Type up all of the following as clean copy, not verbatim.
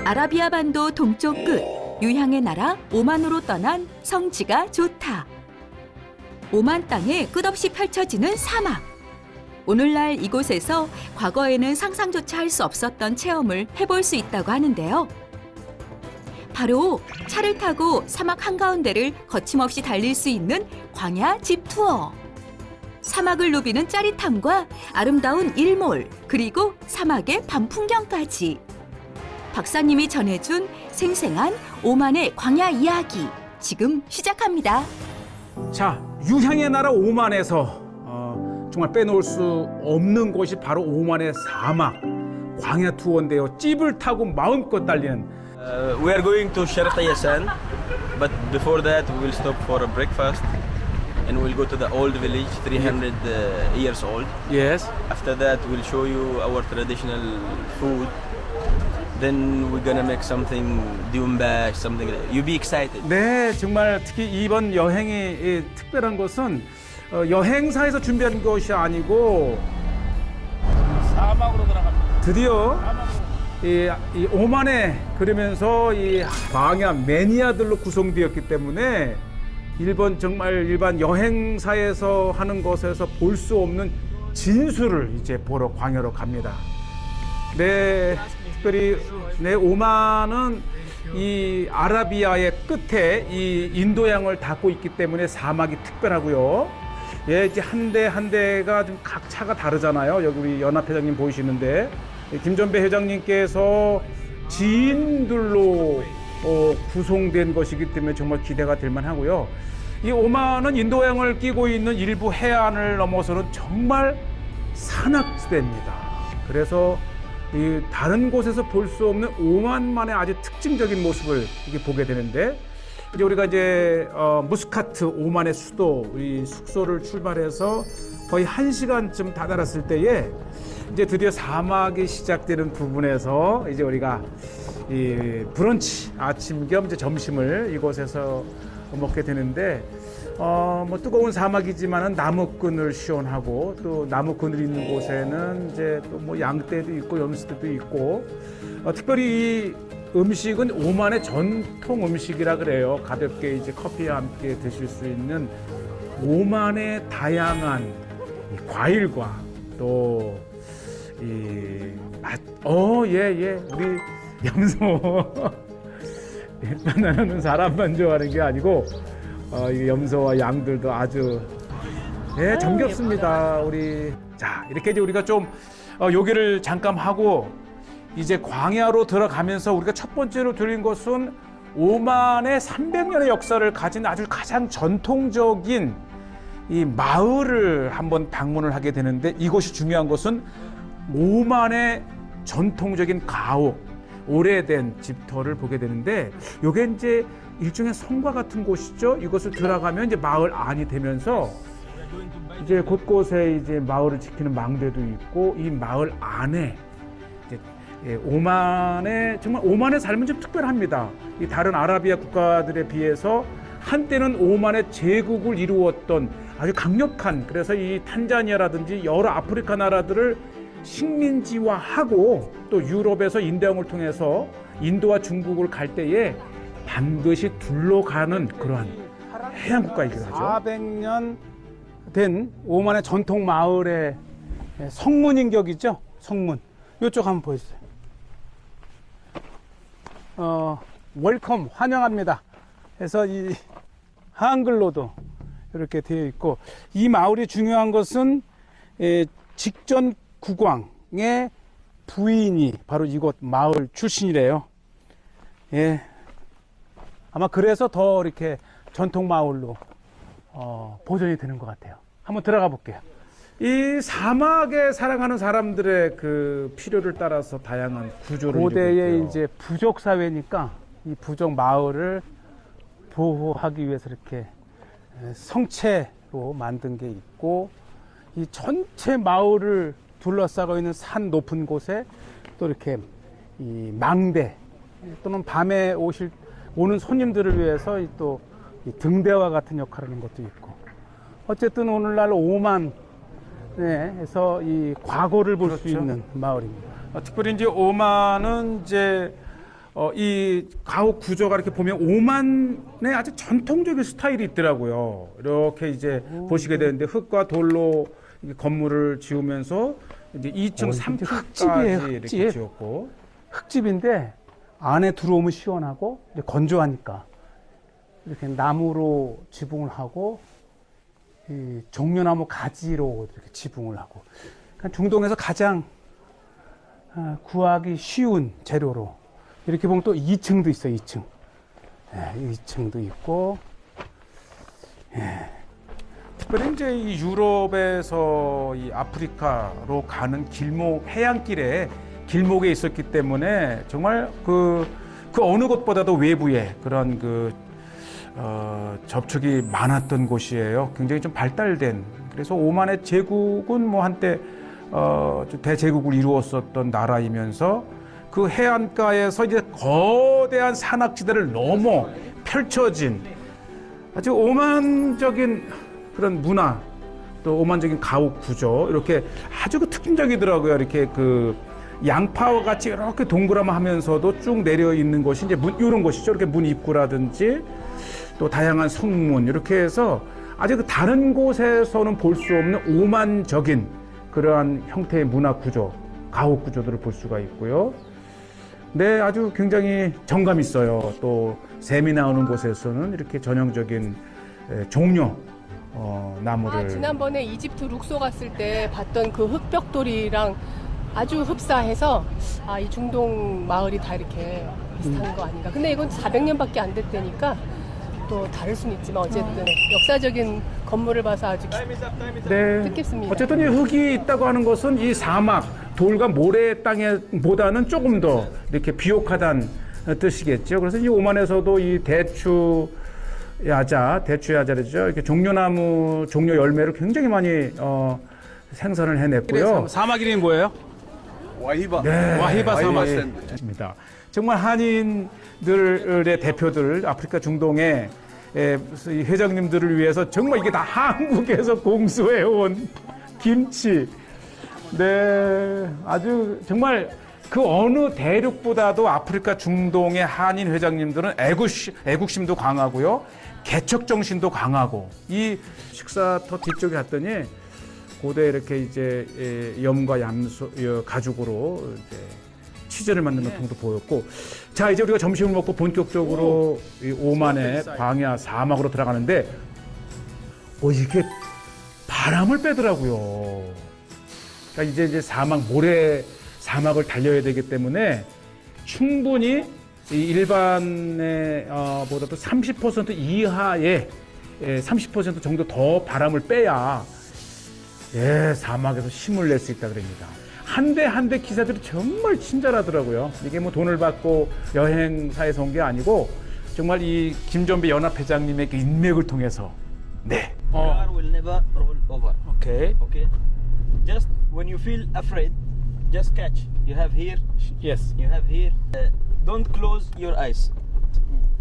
아라비아 반도 동쪽 끝 유향의 나라 오만으로 떠난 성지가 좋다. 오만 땅에 끝없이 펼쳐지는 사막. 오늘날 이곳에서 과거에는 상상조차 할 수 없었던 체험을 해볼 수 있다고 하는데요. 바로 차를 타고 사막 한가운데를 거침없이 달릴 수 있는 광야 집 투어. 사막을 누비는 짜릿함과 아름다운 일몰, 그리고 사막의 밤 풍경까지. 박사님이 전해준 생생한 오만의 광야 이야기, 지금 시작합니다. 자, 유향의 나라 오만에서 정말 빼놓을 수 없는 곳이 바로 오만의 사막, 광야 투어인데요. 찝을 타고 마음껏 달리는. We are going to Sharq Yasan, but before that we will stop for a breakfast and we'll go to the old village, 300 years old. Yes. After that we'll show you our traditional food. Then we're gonna make something diumbash, something like that. You be excited. 네, 정말 특히 이번 여행이 특별한 것은 여행사에서 준비한 것이 아니고 사막으로 들어갑니다. 드디어 이 오만에 그러면서 이 광야 매니아들로 구성되었기 때문에 일반 여행사에서 하는 것에서 볼 수 없는 진수를 이제 보러 광야로 갑니다. 네, 특별히 오만은 이 아라비아의 끝에 이 인도양을 닿고 있기 때문에 사막이 특별하고요. 예, 이제 한 대 한 대가 좀 각 차가 다르잖아요. 여기 우리 연합회장님 보이시는데 김전배 회장님께서 지인들로 구성된 것이기 때문에 정말 기대가 될 만하고요. 이 오만은 인도양을 끼고 있는 일부 해안을 넘어서는 정말 산악지대입니다. 그래서 이 다른 곳에서 볼 수 없는 오만만의 아주 특징적인 모습을 이렇게 보게 되는데, 이제 우리가 무스카트 오만의 수도 우리 숙소를 출발해서 거의 1시간쯤 다다랐을 때에 이제 드디어 사막이 시작되는 부분에서 이제 우리가 이 브런치 아침 겸 이제 점심을 이곳에서 먹게 되는데, 뭐 뜨거운 사막이지만은 나무끈을 시원하고, 또 나무끈을 있는 곳에는 이제 또 뭐 양떼도 있고 염소도 있고, 특별히 이 음식은 오만의 전통 음식이라 그래요. 가볍게 이제 커피와 함께 드실 수 있는 오만의 다양한 이 과일과 또 이 맛, 우리 염소. 나는 사람만 좋아하는 게 아니고 이 염소와 양들도 아주 정겹습니다. 우리 자, 이렇게 이제 우리가 좀 요기를 잠깐 하고 이제 광야로 들어가면서 우리가 첫 번째로 들린 것은 오만의 300년의 역사를 가진 아주 가장 전통적인 이 마을을 한번 방문을 하게 되는데, 이것이 중요한 것은 오만의 전통적인 가옥, 오래된 집터를 보게 되는데, 요게 이제 일종의 성과 같은 곳이죠. 이것을 들어가면 이제 마을 안이 되면서 이제 곳곳에 이제 마을을 지키는 망대도 있고, 이 마을 안에 이제 정말 오만의 삶은 좀 특별합니다. 이 다른 아라비아 국가들에 비해서 한때는 오만의 제국을 이루었던 아주 강력한, 그래서 이 탄자니아라든지 여러 아프리카 나라들을 식민지화하고 또 유럽에서 인도양을 통해서 인도와 중국을 갈 때에 반드시 둘러가는 그러한 해안국가이기도 하죠. 400년 된 오만의 전통 마을의 성문인 격이죠. 성문. 이쪽 한번 보여주세요. 웰컴, 환영합니다. 해서 이 한글로도 이렇게 되어 있고, 이 마을이 중요한 것은 직전 국왕의 부인이 바로 이곳 마을 출신이래요. 예. 아마 그래서 더 이렇게 전통 마을로 보존이 되는 것 같아요. 한번 들어가 볼게요. 이 사막에 살아가는 사람들의 그 필요를 따라서 다양한 구조를 고대의 이제 부족 사회니까 이 부족 마을을 보호하기 위해서 이렇게 성채로 만든 게 있고, 이 전체 마을을 둘러싸고 있는 산 높은 곳에 또 이렇게 이 망대 또는 밤에 오는 손님들을 위해서 또 이 등대와 같은 역할을 하는 것도 있고, 어쨌든 오늘날 오만에서 이 과거를 볼 수 있는 마을입니다. 특별히 이제 오만은 이제 이 가옥 구조가 이렇게 보면 오만의 아주 전통적인 스타일이 있더라고요. 이렇게 이제 보시게 되는데 흙과 돌로 이렇게 건물을 지으면서 이제 2층, 이제 3층까지 이렇게 지었고. 흙집인데 안에 들어오면 시원하고 이제 건조하니까 이렇게 나무로 지붕을 하고 이 종려나무 가지로 이렇게 지붕을 하고 그러니까 중동에서 가장 구하기 쉬운 재료로 이렇게 보면 또 2층도 있어요. 2층. 2층도 있고. 특별히 이제 이 유럽에서 이 아프리카로 가는 길목, 해안길에 길목에 있었기 때문에 정말 그 어느 곳보다도 외부에 그런 접촉이 많았던 곳이에요. 굉장히 좀 발달된. 그래서 오만의 제국은 뭐 한때 대제국을 이루었었던 나라이면서 그 해안가에서 이제 거대한 산악지대를 넘어 펼쳐진 아주 오만적인 그런 문화, 또 오만적인 가옥 구조, 이렇게 아주 특징적이더라고요. 이렇게 양파와 같이 이렇게 동그라미하면서도 쭉 내려 있는 것이 이제 이런 것이죠. 이렇게 문 입구라든지 또 다양한 성문 이렇게 해서 아주 다른 곳에서는 볼 수 없는 오만적인 그러한 형태의 문화 구조, 가옥 구조들을 볼 수가 있고요. 네, 아주 굉장히 정감 있어요. 또 샘이 나오는 곳에서는 이렇게 전형적인 종려 나무를. 지난번에 이집트 룩소 갔을 때 봤던 그 흑벽돌이랑 아주 흡사해서 이 중동 마을이 다 이렇게 비슷한 거 아닌가. 근데 이건 400년밖에 안 됐다니까 또 다를 수는 있지만 어쨌든 역사적인 건물을 봐서 아주 네. 뜻깊습니다. 어쨌든 이 흙이 있다고 하는 것은 이 사막, 돌과 모래 땅보다는 조금 더 이렇게 비옥하다는 뜻이겠죠. 그래서 이 오만에서도 이 대추야자죠. 이렇게 종려나무, 종려 열매를 굉장히 많이 생산을 해냈고요. 사막 이름이 뭐예요? 와히바. 네, 와히바 사막. 입니다. 정말 한인들의 대표들, 아프리카 중동의 회장님들을 위해서 정말 이게 다 한국에서 공수해온 김치. 네, 아주 정말 그 어느 대륙보다도 아프리카 중동의 한인 회장님들은 애국심도 강하고요, 개척 정신도 강하고. 이 식사터 뒤쪽에 갔더니 고대 이렇게 이제 염과 가죽으로 이제 치즈를 만드는 통도 보였고. 자, 이제 우리가 점심을 먹고 본격적으로 이 오만의 광야 사막으로 들어가는데 이게 바람을 빼더라고요. 그러니까 이제 모래 사막을 달려야 되기 때문에 충분히 일반의 보다도 30% 이하의 30% 정도 더 바람을 빼야 사막에서 힘을 낼 수 있다 그럽니다. 한 대 한 대 기사들이 정말 친절하더라고요. 이게 뭐 돈을 받고 여행사에서 온 게 아니고 정말 이 김전배 연합회장님의 그 인맥을 통해서. 네. Car will never roll over. 오케이. Okay. Just when you feel afraid, just catch. You have here. Yes. You have here. Don't close your eyes.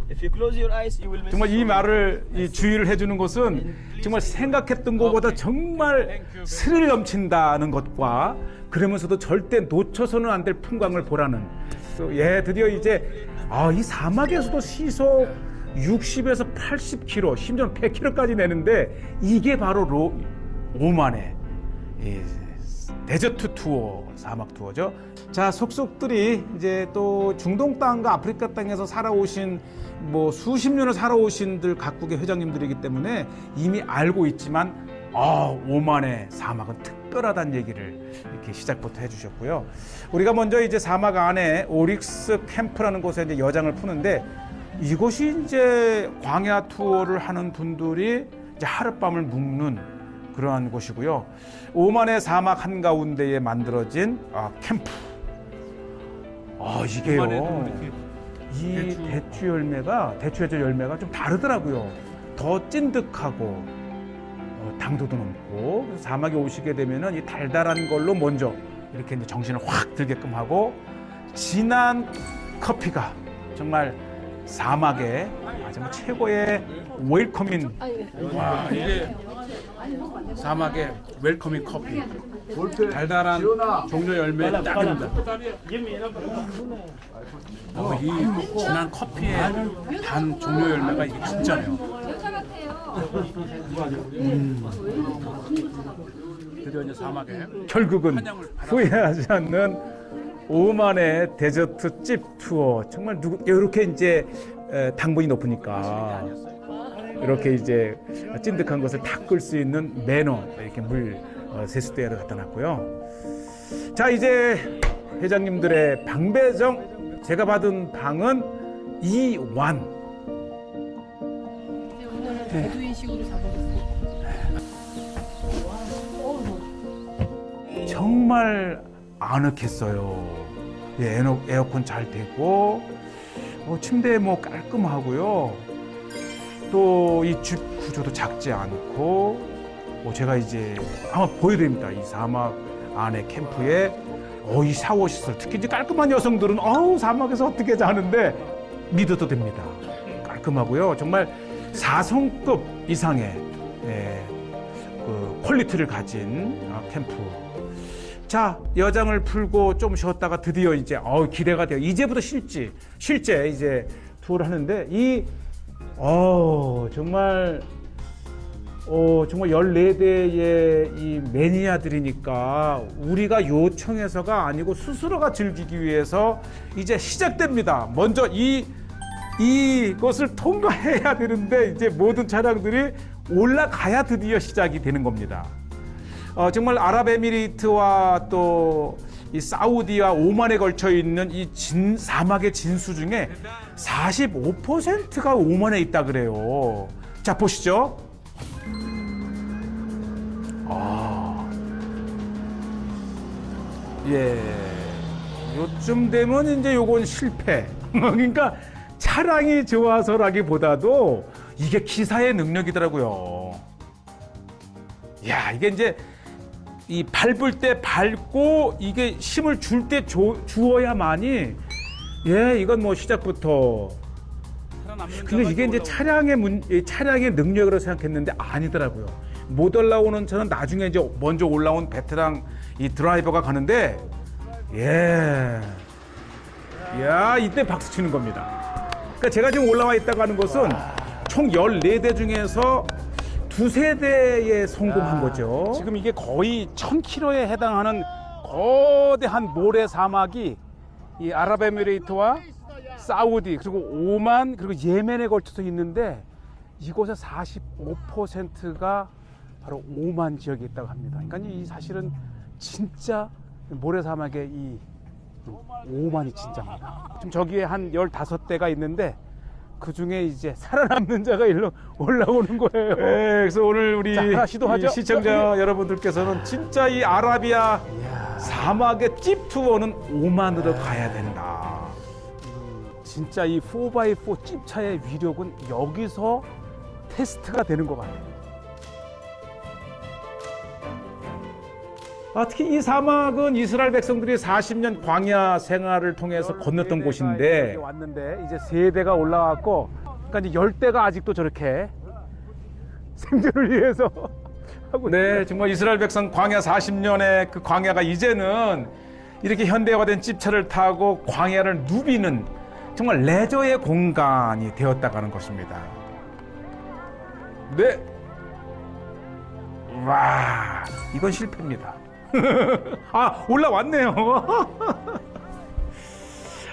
If you close your eyes, you will miss. 정말 이 말을 주의를 해주는 것은 정말 생각했던 것보다 정말 스릴 넘친다는 것과 그러면서도 절대 놓쳐서는 안 될 풍광을 보라는. 드디어 이제 이 사막에서도 시속 60에서 80km, 심지어 100km까지 내는데 이게 바로 오만의 데저트 투어, 사막 투어죠. 자, 속속들이 이제 또 중동 땅과 아프리카 땅에서 살아오신 뭐 수십 년을 살아오신들 각국의 회장님들이기 때문에 이미 알고 있지만 오만의 사막은 특별하다는 얘기를 이렇게 시작부터 해주셨고요. 우리가 먼저 이제 사막 안에 오릭스 캠프라는 곳에 이제 여장을 푸는데 이곳이 이제 광야 투어를 하는 분들이 이제 하룻밤을 묵는 그러한 곳이고요. 오만의 사막 한가운데에 만들어진 캠프. 이게요. 이 대추 열매가 좀 다르더라고요. 더 찐득하고 당도도 높고. 그래서 사막에 오시게 되면은 이 달달한 걸로 먼저 이렇게 이제 정신을 확 들게끔 하고, 진한 커피가 정말 사막의 정말 최고의 웰커밍. 네. 와, 이게 사막의 웰커밍 커피. 달달한 종려 열매의 딱입니다. 이 진한 커피의 단 종려 열매가 이게 진짜네요. 드디어 이제 사막에 결국은 후회하지 않는 오만의 데저트 집 투어. 정말 이렇게 이제 당분이 높으니까 이렇게 이제 찐득한 것을 닦을 수 있는 매너, 이렇게 물 세수대를 갖다 놨고요. 자, 이제 회장님들의 방 배정. 제가 받은 방은 2완. 이제 오늘은 베두인식으로 잡아봤어요. 정말 아늑했어요. 예, 에어컨 잘 되고, 침대 뭐 깔끔하고요. 또 이 집 구조도 작지 않고, 제가 이제 한번 보여드립니다. 이 사막 안에 캠프에 이 샤워 시설, 특히 이제 깔끔한 여성들은 사막에서 어떻게 자는데 믿어도 됩니다. 깔끔하고요. 정말 4성급 이상의 그 퀄리티를 가진 캠프. 자, 여장을 풀고 좀 쉬었다가 드디어 이제 기대가 돼요. 이제부터 실제 이제 투어를 하는데 정말 14대의 이 매니아들이니까 우리가 요청해서가 아니고 스스로가 즐기기 위해서 이제 시작됩니다. 먼저 이것을 통과해야 되는데 이제 모든 차량들이 올라가야 드디어 시작이 되는 겁니다. 정말 아랍에미리트와 또 이 사우디와 오만에 걸쳐 있는 이 사막의 진수 중에 45%가 오만에 있다 그래요. 자, 보시죠. 요쯤 되면 이제 요건 실패. 그러니까 차량이 좋아서라기보다도 이게 기사의 능력이더라고요. 이게 이제 이 밟을 때 밟고 이게 힘을 줄 때 주어야만이 이건 뭐 시작부터. 근데 이게 이제 차량의 능력으로 생각했는데 아니더라고요. 못 올라오는 차는 나중에 이제 먼저 올라온 베테랑 이 드라이버가 가는데 이때 박수 치는 겁니다. 그러니까 제가 지금 올라와 있다고 하는 것은 총 14대 중에서 두세 대에 성공한 거죠. 지금 이게 거의 1000km에 해당하는 거대한 모래 사막이 이 아랍에미레이트와 사우디 그리고 오만 그리고 예멘에 걸쳐서 있는데 이곳의 45%가 바로 오만 지역에 있다고 합니다. 그러니까 이 사실은 진짜 모래 사막의 이 오만이 진짜입니다. 지금 저기에 한 15대가 있는데 그 중에 이제 살아남는 자가 일로 올라오는 거예요. 그래서 오늘 우리 시도하죠. 시청자 여러분들께서는 진짜 이 아라비아 사막의 집 투어는 오만으로 가야 된다. 진짜 이 4x4 찝차의 위력은 여기서 테스트가 되는 것 같아요. 특히 이 사막은 이스라엘 백성들이 40년 광야 생활을 통해서 건넜던 곳인데 왔는데 이제 3대가 올라왔고, 그러니까 이제 10대가 아직도 저렇게 생존을 위해서 하고 있습니다. 정말 이스라엘 백성 광야 40년의 그 광야가 이제는 이렇게 현대화된 찝차를 타고 광야를 누비는 정말 레저의 공간이 되었다고 하는 것입니다. 와, 이건 실패입니다. 올라왔네요.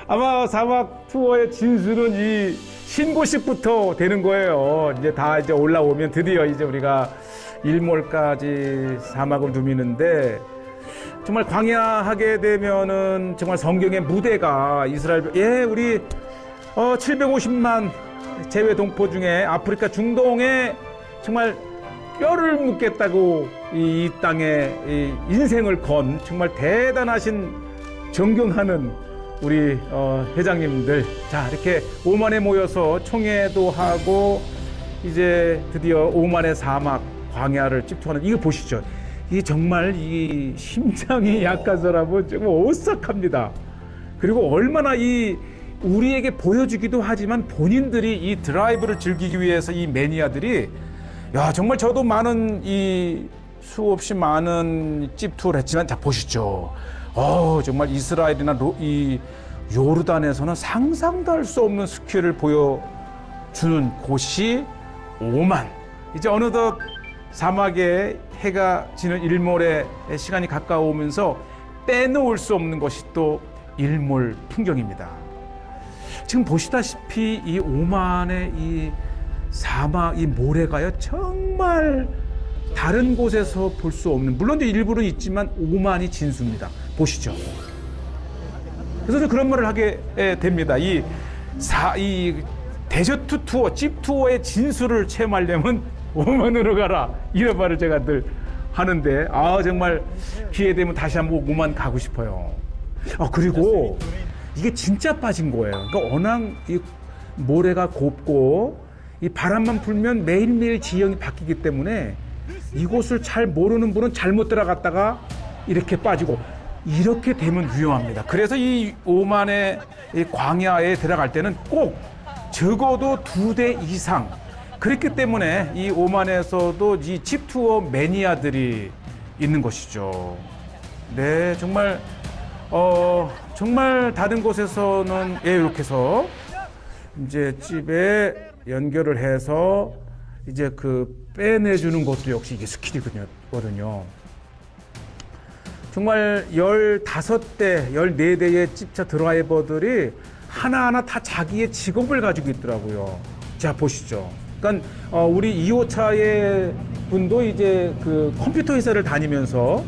아마 사막 투어의 진수는 이 신고식부터 되는 거예요. 이제 다 이제 올라오면 드디어 이제 우리가 일몰까지 사막을 누비는데, 정말 광야하게 되면은 정말 성경의 무대가 이스라엘, 우리 750만 재외 동포 중에 아프리카 중동에 정말 뼈를 묻겠다고 이 땅에 인생을 건 정말 대단하신 존경하는 우리 회장님들, 자, 이렇게 오만에 모여서 총회도 하고 이제 드디어 오만의 사막 광야를 찝투하는 이거 보시죠. 이게 정말 이 심장이 약한 사람은 정말 오싹합니다. 그리고 얼마나 우리에게 보여주기도 하지만 본인들이 이 드라이브를 즐기기 위해서 이 매니아들이 야, 정말 저도 많은 수없이 많은 집 투어를 했지만, 자, 보시죠. 정말 이스라엘이나 이 요르단에서는 상상도 할 수 없는 스케일을 보여주는 곳이 오만. 이제 어느덧 사막에 해가 지는 일몰의 시간이 가까워오면서 빼놓을 수 없는 것이 또 일몰 풍경입니다. 지금 보시다시피 이 오만의 이 사막, 이 모래가요, 정말 다른 곳에서 볼 수 없는, 물론 이제 일부는 있지만 오만이 진수입니다. 보시죠. 그래서 그런 말을 하게 됩니다. 이 데저트 투어, 집 투어의 진수를 체험하려면 오만으로 가라. 이런 말을 제가 늘 하는데, 정말 기회 되면 다시 한번 오만 가고 싶어요. 그리고 이게 진짜 빠진 거예요. 그러니까 워낙 이 모래가 곱고 이 바람만 불면 매일매일 지형이 바뀌기 때문에 이곳을 잘 모르는 분은 잘못 들어갔다가 이렇게 빠지고, 이렇게 되면 위험합니다. 그래서 이 오만의 이 광야에 들어갈 때는 꼭 적어도 2대 이상. 그렇기 때문에 이 오만에서도 이 집 투어 매니아들이 있는 것이죠. 네, 정말 정말 다른 곳에서는 이렇게 해서 이제 집에 연결을 해서 이제 빼내주는 것도 역시 이게 스킬이거든요. 정말 15대, 14대의 집차 드라이버들이 하나하나 다 자기의 직업을 가지고 있더라고요. 자, 보시죠. 그러니까 우리 2호차의 분도 이제 컴퓨터 회사를 다니면서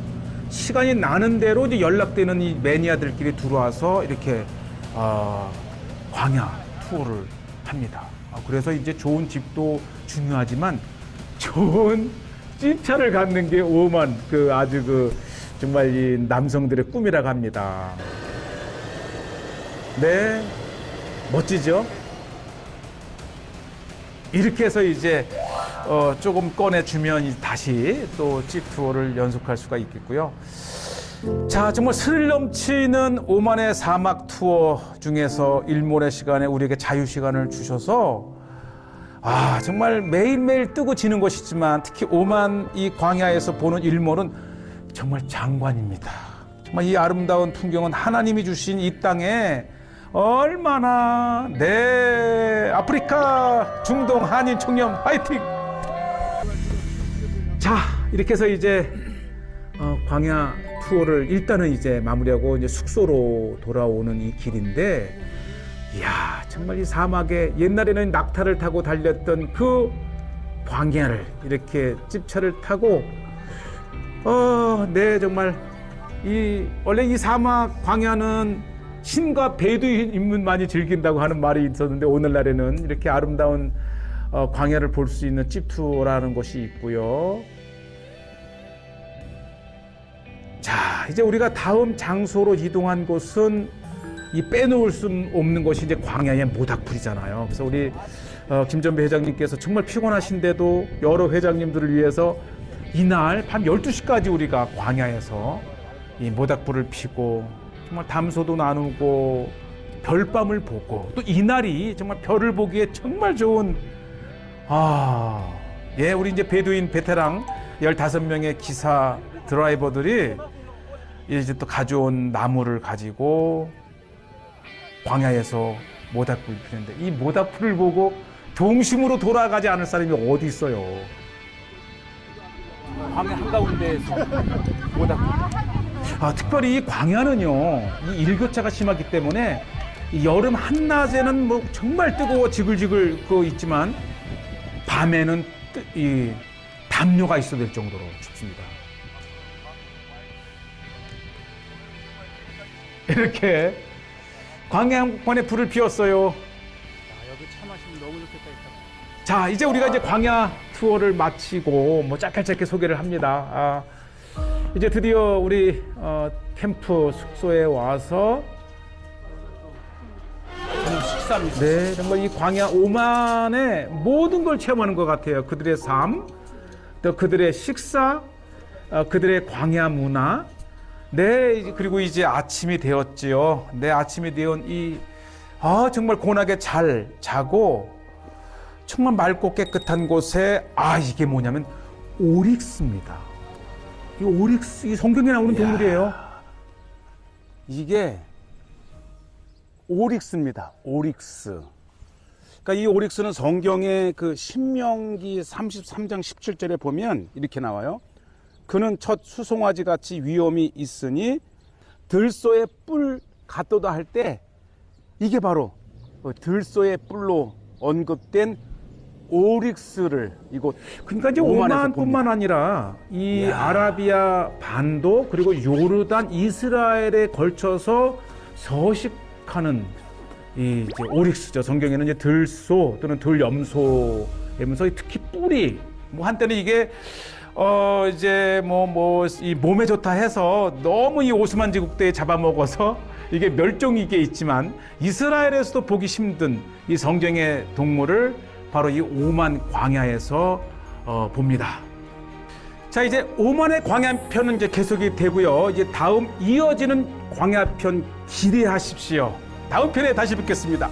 시간이 나는 대로 이제 연락되는 이 매니아들끼리 들어와서 이렇게 광야 투어를 합니다. 그래서 이제 좋은 집도 중요하지만 좋은 찐차를 갖는 게 오만 아주 정말 이 남성들의 꿈이라고 합니다. 네, 멋지죠? 이렇게 해서 이제 조금 꺼내주면 다시 또 집 투어를 연속할 수가 있겠고요. 자, 정말 스릴 넘치는 오만의 사막 투어 중에서 일몰의 시간에 우리에게 자유 시간을 주셔서 정말 매일매일 뜨고 지는 것이지만 특히 오만 이 광야에서 보는 일몰은 정말 장관입니다. 정말 이 아름다운 풍경은 하나님이 주신 이 땅에 얼마나 아프리카 중동 한인 청년 화이팅! 자, 이렇게 해서 이제 광야 투어를 일단은 이제 마무리하고 이제 숙소로 돌아오는 이 길인데, 이야, 정말 이 사막에 옛날에는 낙타를 타고 달렸던 그 광야를 이렇게 집차를 타고 정말 원래 이 사막 광야는 신과 베두인 인문만이 즐긴다고 하는 말이 있었는데, 오늘날에는 이렇게 아름다운 광야를 볼 수 있는 집 투어라는 것이 있고요. 자, 이제 우리가 다음 장소로 이동한 곳은 이 빼놓을 수 없는 것이 이제 광야의 모닥불이잖아요. 그래서 우리 김전배 회장님께서 정말 피곤하신데도 여러 회장님들을 위해서 이날 밤 12시까지 우리가 광야에서 이 모닥불을 피고 정말 담소도 나누고 별밤을 보고, 또 이날이 정말 별을 보기에 정말 좋은 우리 이제 베두인 베테랑 15명의 기사 드라이버들이 이제 또 가져온 나무를 가지고 광야에서 모닥불을 피는데, 이 모닥불을 보고 동심으로 돌아가지 않을 사람이 어디 있어요? 광야 한가운데에서 모닥불. 특별히 이 광야는요, 이 일교차가 심하기 때문에 이 여름 한낮에는 뭐 정말 뜨거워 지글지글 있지만 밤에는 이 담요가 있어야 될 정도로 춥습니다. 이렇게 광야 한복판에 불을 피웠어요. 여기 차 마시면 너무 좋겠다. 자, 이제 우리가 이제 광야 투어를 마치고 짧게 소개를 합니다. 이제 드디어 우리 캠프 숙소에 와서 식사입니다. 네, 정말 이 광야 오만의 모든 걸 체험하는 것 같아요. 그들의 삶, 또 그들의 식사, 그들의 광야 문화. 네, 그리고 이제 아침이 되었지요. 네, 아침이 되온 정말 고운하게 잘 자고 정말 맑고 깨끗한 곳에 이게 뭐냐면 오릭스입니다. 이 오릭스, 이 성경에 나오는 동물이에요. 이게 오릭스입니다. 오릭스. 그러니까 이 오릭스는 성경의 그 신명기 33장 17절에 보면 이렇게 나와요. 그는 첫 수송아지 같이 위엄이 있으니 들소의 뿔 같도다 할 때 이게 바로 들소의 뿔로 언급된 오릭스를 이곳 그러니까 이제 오만에서 오만뿐만 봅니다. 아니라 이 아라비아 반도 그리고 요르단, 이스라엘에 걸쳐서 서식하는 이 이제 오릭스죠. 성경에는 이제 들소 또는 들염소이면서 특히 뿔이 뭐 한때는 이게 이제 이 몸에 좋다 해서 너무 이 오스만 제국대에 잡아먹어서 이게 멸종위기에 있지만 이스라엘에서도 보기 힘든 이 성경의 동물을 바로 이 오만 광야에서 봅니다. 자, 이제 오만의 광야편은 이제 계속이 되고요. 이제 다음 이어지는 광야편 기대하십시오. 다음 편에 다시 뵙겠습니다.